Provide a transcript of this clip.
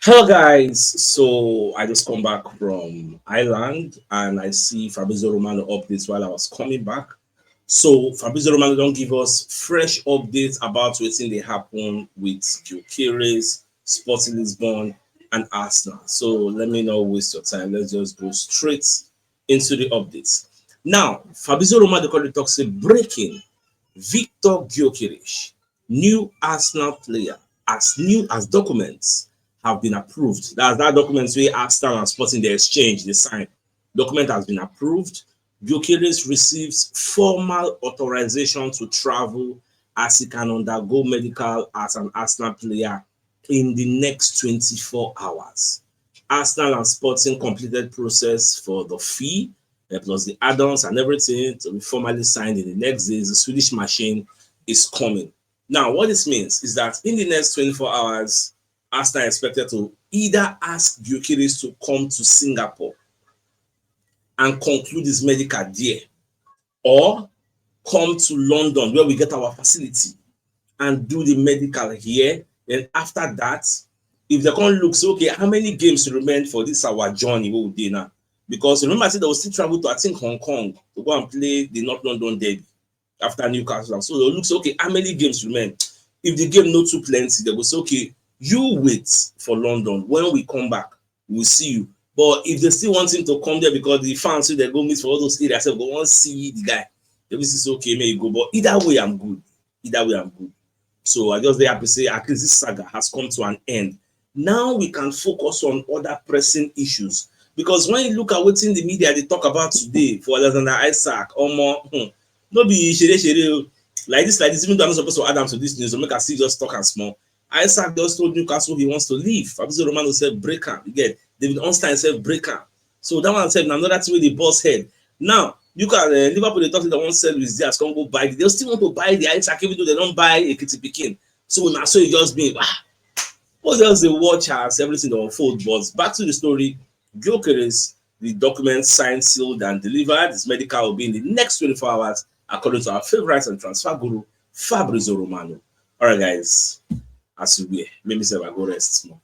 Hello guys, so I just come back from Ireland and I see Fabrizio Romano updates while I was coming back. So Fabrizio Romano don't give us fresh updates about what's in they happen with Gyokeres, Sporting Lisbon, and Arsenal. So let me not waste your time. Let's just go straight into the updates. Now, Fabrizio Romano currently talks about breaking Victor Gyokeres, new Arsenal player, as new as documents have been approved. That's that document where Arsenal and Sporting the exchange, they sign. Document has been approved. Gyokeres receives formal authorization to travel as he can undergo medical as an Arsenal player in the next 24 hours. Arsenal and Sporting completed process for the fee plus the add-ons and everything to be formally signed in the next days. The Swedish machine is coming. Now, what this means is that in the next 24 hours, Arsenal are expected to either ask Gyokeres to come to Singapore and conclude his medical there, or come to London where we get our facility and do the medical here. Then after that, if they can't look, so okay, how many games remain for this our journey we will do now? Because remember, I said they will still travel to, I think, Hong Kong to go and play the North London derby after Newcastle. So they'll look, so okay, how many games remain? If the game not too plenty, they will say, okay, you wait for London. When we come back, we'll see you. But if they still want him to come there because the fans, so they go meet for all those areas, they go want to see the guy. They will say, okay, may you go. But either way, I'm good. Either way, I'm good. So I just have to say, at least this saga has come to an end. Now we can focus on other pressing issues. Because when you look at what's in the media they talk about today for Alexander Isaac or more, no be shere like this, even though I'm not supposed to add them to this news, so make us see just talk and small. Isaac just told Newcastle he wants to leave. Fabrizio Romano said breaker. You get David Ornstein said breaker. So that one said another thing with the boss head. Now you can Liverpool they talk to the one sell with Diaz, come go buy. They still want to buy the Isaac even though they don't buy a Kitty Pikin. So we must say just be what else they watch as everything unfold. But back to the story. Gyokeres, the document signed, sealed, and delivered. His medical will be in the next 24 hours, according to our favorite and transfer guru, Fabrizio Romano. All right, guys, as we be, maybe say I go rest more.